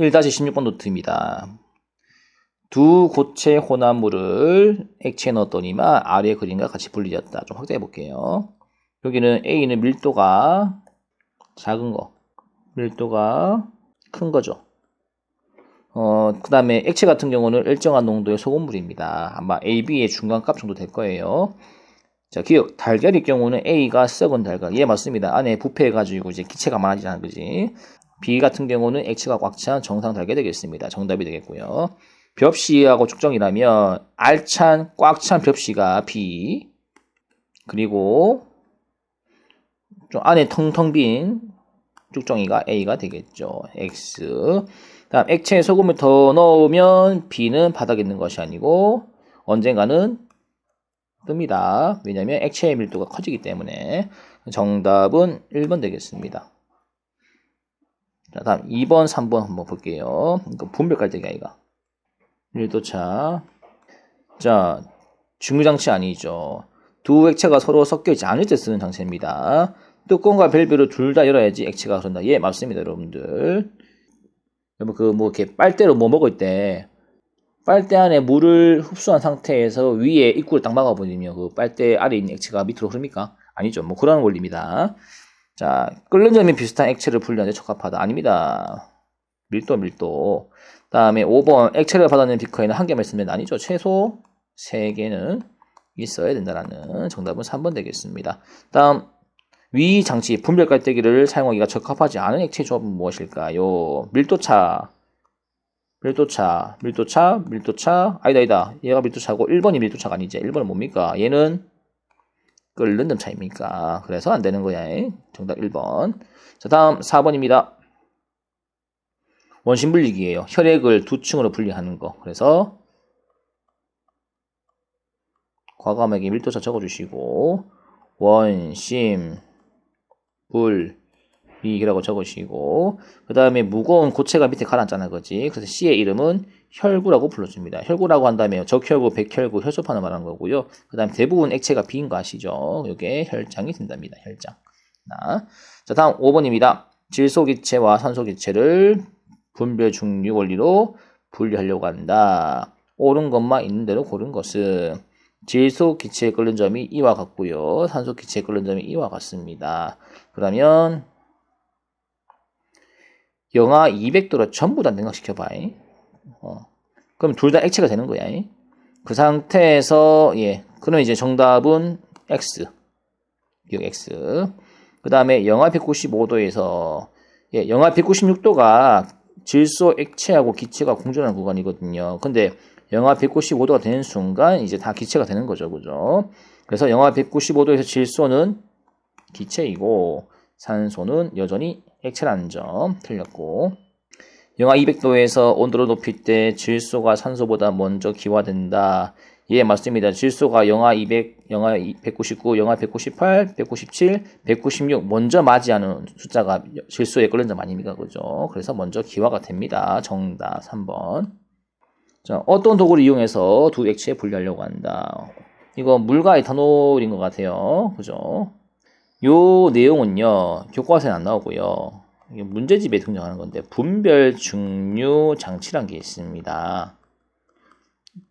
1-16번 노트입니다. 두 고체 혼합물을 액체에 넣었더니만 아래 그림과 같이 분리되었다. 좀 확대해 볼게요. 여기는 A는 밀도가 작은 거, 밀도가 큰 거죠. 그 다음에 액체 같은 경우는 일정한 농도의 소금물입니다. 아마 A, B의 중간값 정도 될 거예요. 자, 기억, 달걀일 경우는 A가 썩은 달걀. 예, 맞습니다. 안에 부패해가지고 이제 기체가 많아지잖아, 그지? B 같은 경우는 액체가 꽉 찬 정상 달걀 되겠습니다. 정답이 되겠고요. 벽시하고 축정이라면 알찬, 꽉 찬 벽시가 B. 그리고 좀 안에 텅텅 빈 쭉정이가 A가 되겠죠. X. 다음 액체에 소금을 더 넣으면 B는 바닥에 있는 것이 아니고 언젠가는 뜹니다. 왜냐하면 액체의 밀도가 커지기 때문에. 정답은 1번 되겠습니다. 자, 다음 2번, 3번 한번 볼게요. 분별 깔때기 아이가. 밀도차. 자, 중류장치 아니죠. 두 액체가 서로 섞여있지 않을 때 쓰는 장치입니다. 뚜껑과 밸브를 둘 다 열어야지 액체가 흐른다. 예, 맞습니다, 여러분들. 여러분, 이렇게 빨대로 뭐 먹을 때, 빨대 안에 물을 흡수한 상태에서 위에 입구를 딱 막아버리면 그 빨대 아래에 있는 액체가 밑으로 흐릅니까? 아니죠. 뭐 그런 원리입니다. 자, 끓는 점이 비슷한 액체를 분리하는데 적합하다. 아닙니다. 밀도. 다음에 5번 액체를 받아내는 비커에는 한 개만 있으면 아니죠. 최소 3개는 있어야 된다라는 정답은 3번 되겠습니다. 다음 위 장치 분별 깔때기를 사용하기가 적합하지 않은 액체 조합은 무엇일까요? 밀도차. 아니다. 얘가 밀도차고 1번이 밀도차가 아니지. 1번은 뭡니까? 얘는 끓는 점 차입니까? 그래서 안 되는 거야. 정답 1번. 자, 다음 4번입니다. 원심 분리기예요. 혈액을 두 층으로 분리하는 거. 그래서 과감하게 밀도차 적어주시고 원심 분리기라고 적으시고 그 다음에 무거운 고체가 밑에 가라앉잖아, 그지? 그래서 C의 이름은 혈구라고 불러줍니다. 혈구라고 한다면 적혈구, 백혈구, 혈소판을 말하는 거고요. 그 다음에 대부분 액체가 B인 거 아시죠? 이게 혈장이 된답니다. 혈장. 자, 다음 5번입니다. 질소기체와 산소기체를 분별 중류 원리로 분리하려고 한다. 옳은 것만 있는 대로 고른 것은 질소 기체에 끓는 점이 이와 같고요. 산소 기체에 끓는 점이 이와 같습니다. 그러면 영하 200도로 전부 다 냉각시켜봐. 그럼 둘 다 액체가 되는 거야. 그 상태에서 그러면 이제 정답은 X. 기억 X. 그 다음에 영하 195도에서 영하 196도가 질소 액체하고 기체가 공존하는 구간이거든요. 근데 영하 195도가 되는 순간 이제 다 기체가 되는 거죠. 그죠? 그래서 영하 195도에서 질소는 기체이고 산소는 여전히 액체라는 점 틀렸고 영하 200도에서 온도를 높일 때 질소가 산소보다 먼저 기화된다. 예, 맞습니다. 질소가 영하 200, 영하 199, 영하 198, 197, 196 먼저 맞이하는 숫자가 질소에 끓는 점 아닙니까? 그죠? 그래서 먼저 기화가 됩니다. 정답 3번. 자, 어떤 도구를 이용해서 두 액체 분리하려고 한다. 이거 물과 에탄올인 것 같아요. 그죠? 요 내용은요, 교과서에 안 나오고요. 이게 문제집에 등장하는 건데, 분별 중류 장치란 게 있습니다.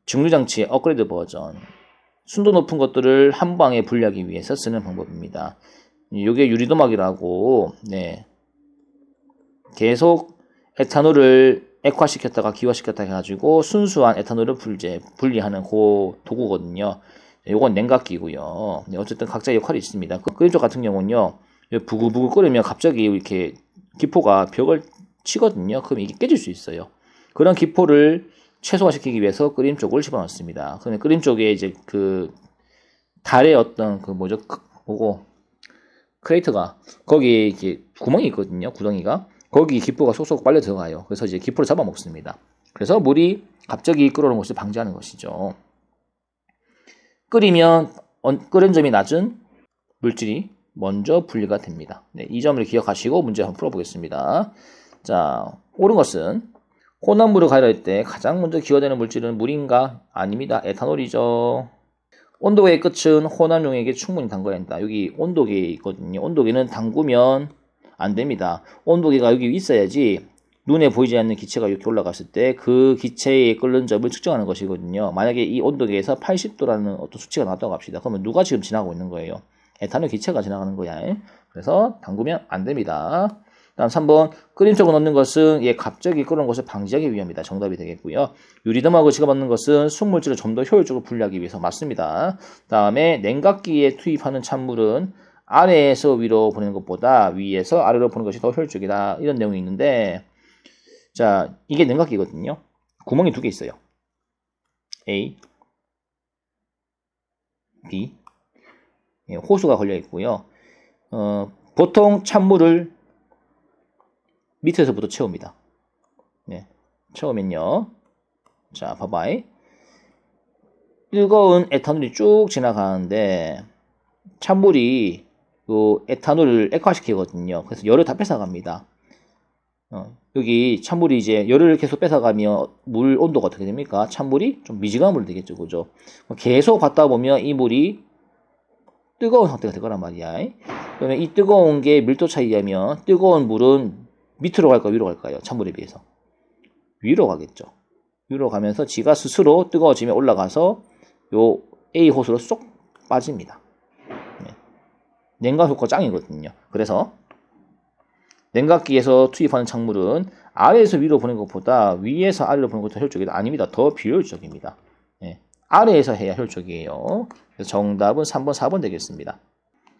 중류장치의 업그레이드 버전. 순도 높은 것들을 한 방에 분리하기 위해서 쓰는 방법입니다. 이게 유리도막이라고, 계속 에탄올을 액화시켰다가 기화시켰다 해가지고 순수한 에탄올을 분리하는 그 도구거든요. 요건 냉각기고요. 어쨌든 각자의 역할이 있습니다. 끓인 쪽 같은 경우는요, 부글부글 끓으면 갑자기 이렇게 기포가 벽을 치거든요. 그럼 이게 깨질 수 있어요. 그런 기포를 최소화시키기 위해서 끓임 쪽을 집어넣습니다. 그러면 끓임 쪽에 이제 그 달의 어떤 크레이터가 거기에 이제 구멍이 있거든요. 구덩이가. 거기 기포가 쏙쏙 빨려 들어가요. 그래서 이제 기포를 잡아먹습니다. 그래서 물이 갑자기 끓어오는 것을 방지하는 것이죠. 끓이면 끓은 점이 낮은 물질이 먼저 분리가 됩니다. 이 점을 기억하시고 문제 한번 풀어보겠습니다. 자, 옳은 것은 혼합물을 가열할 때 가장 먼저 기화되는 물질은 물인가? 아닙니다. 에탄올이죠. 온도계의 끝은 혼합용액에 충분히 담가야 한다. 여기 온도계 있거든요. 온도계는 담그면 안 됩니다. 온도계가 여기 있어야지 눈에 보이지 않는 기체가 이렇게 올라갔을 때 그 기체의 끓는 점을 측정하는 것이거든요. 만약에 이 온도계에서 80도라는 어떤 수치가 나왔다고 합시다. 그러면 누가 지금 지나가고 있는 거예요? 에탄올 기체가 지나가는 거야. 그래서 담그면 안 됩니다. 다음 3번 끓인 쪽을 넣는 것은 갑자기 끓는 것을 방지하기 위함이다. 정답이 되겠고요. 유리덤하고 집어넣는 것은 숙물질을 좀 더 효율적으로 분리하기 위해서 맞습니다. 다음에 냉각기에 투입하는 찬물은 아래에서 위로 보내는 것보다 위에서 아래로 보내는 것이 더 효율적이다. 이런 내용이 있는데 자, 이게 냉각기거든요. 구멍이 2개 있어요. A, B. 호수가 걸려 있고요. 보통 찬물을 밑에서부터 채웁니다. 채우면요. 자, 봐봐요. 뜨거운 에탄올이 쭉 지나가는데 찬물이 그 에탄올을 액화시키거든요. 그래서 열을 다 뺏어갑니다. 여기 찬물이 이제 열을 계속 뺏어가면 물 온도가 어떻게 됩니까? 찬물이 좀 미지근한 물이 되겠죠. 그죠? 계속 받다 보면 이 물이 뜨거운 상태가 될 거란 말이야. 그러면 이 뜨거운 게 밀도 차이하면 뜨거운 물은 밑으로 갈까요? 위로 갈까요? 찬물에 비해서. 위로 가겠죠. 위로 가면서 지가 스스로 뜨거워지면 올라가서 요 A 호수로 쏙 빠집니다. 냉각 효과 짱이거든요. 그래서 냉각기에서 투입하는 찬물은 아래에서 위로 보낸 것보다 위에서 아래로 보낸 것이 더 효율적이다. 아닙니다. 더 비효율적입니다. 아래에서 해야 효율적이에요. 그래서 정답은 3번, 4번 되겠습니다.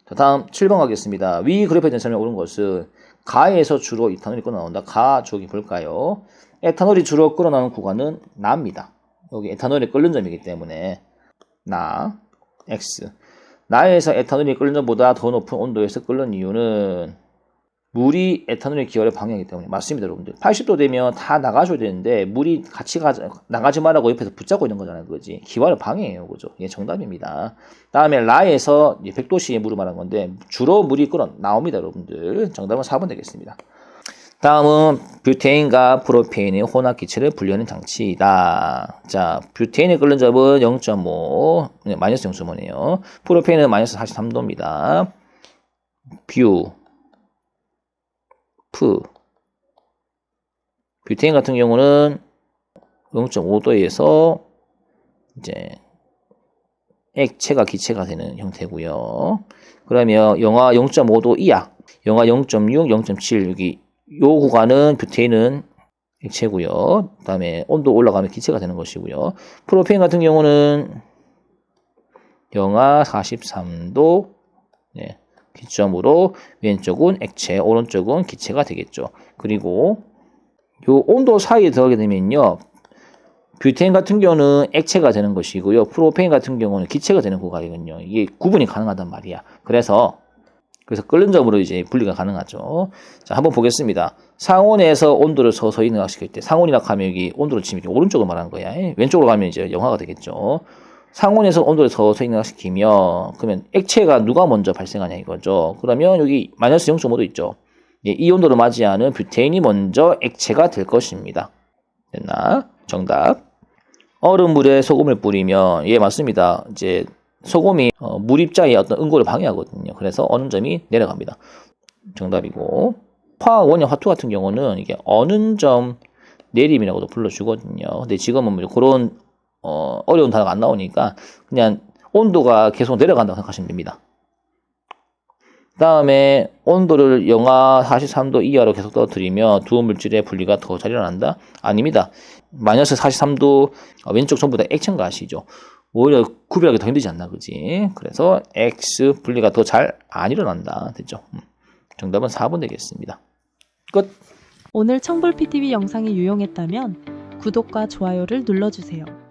자, 다음 7번 가겠습니다. 위 그래프에 대한 설명을 오른 것은 가에서 주로 에탄올이 끓어나온다. 가 쪽이 볼까요? 에탄올이 주로 끓어나오는 구간은 나입니다. 여기 에탄올이 끓는 점이기 때문에 나, X. 나에서 에탄올이 끓는 점보다 더 높은 온도에서 끓는 이유는 물이 에탄올의 기혈을 방해하기 때문에 맞습니다, 여러분들. 80도 되면 다 나가줘야 되는데 물이 같이 나가지 말라고 옆에서 붙잡고 있는 거잖아요, 그지? 기혈을 방해해요, 그죠? 이게 정답입니다. 다음에 라에서 100도씨의 물을 말한 건데 주로 물이 나옵니다, 여러분들. 정답은 4번 되겠습니다. 다음은 뷰테인과 프로페인의 혼합 기체를 분리하는 장치이다. 자, 뷰테인의 끓는 점은 0.5, 마이너스 0.5네요. 프로페인은 마이너스 43도입니다. 뷰테인 같은 경우는 0.5도에서 이제 액체가 기체가 되는 형태고요. 그러면 영하 0.5도 이하, 영하 0.6, 0.7 여기 요 구간은 뷰테인은 액체고요. 그다음에 온도 올라가면 기체가 되는 것이고요. 프로페인 같은 경우는 영하 43도 기점으로 왼쪽은 액체, 오른쪽은 기체가 되겠죠. 그리고 요 온도 사이에 들어가게 되면요. 뷰테인 같은 경우는 액체가 되는 것이고요. 프로페인 같은 경우는 기체가 되는 구간이거든요. 이게 구분이 가능하단 말이야. 그래서 끓는 점으로 이제 분리가 가능하죠. 자, 한번 보겠습니다. 상온에서 온도를 서서히 능락시킬 때, 상온이라 하면 여기 온도를 치면 오른쪽을 말하는 거야. 왼쪽으로 가면 이제 영하가 되겠죠. 상온에서 온도를 서서히 능락시키면, 그러면 액체가 누가 먼저 발생하냐 이거죠. 그러면 여기 마이너스 0.5도 있죠. 이 온도를 맞이하는 뷰테인이 먼저 액체가 될 것입니다. 됐나? 정답. 얼음물에 소금을 뿌리면, 맞습니다. 이제 소금이 물 입자의 어떤 응고를 방해하거든요. 그래서 어는 점이 내려갑니다. 정답이고, 화학 원형 화투 같은 경우는 이게 어는 점 내림이라고도 불러주거든요. 근데 지금은 뭐 그런 어려운 단어가 안 나오니까 그냥 온도가 계속 내려간다고 생각하시면 됩니다. 다음에 온도를 영하 43도 이하로 계속 떨어뜨리면 두 물질의 분리가 더 잘 일어난다? 아닙니다. 마이너스 43도 왼쪽 전부 다 액체인가 아시죠? 오히려 구별하기 더 힘들지 않나, 그지? 그래서 X 분리가 더 잘 안 일어난다. 됐죠? 정답은 4번 되겠습니다. 끝! 오늘 청불 PTV 영상이 유용했다면 구독과 좋아요를 눌러주세요.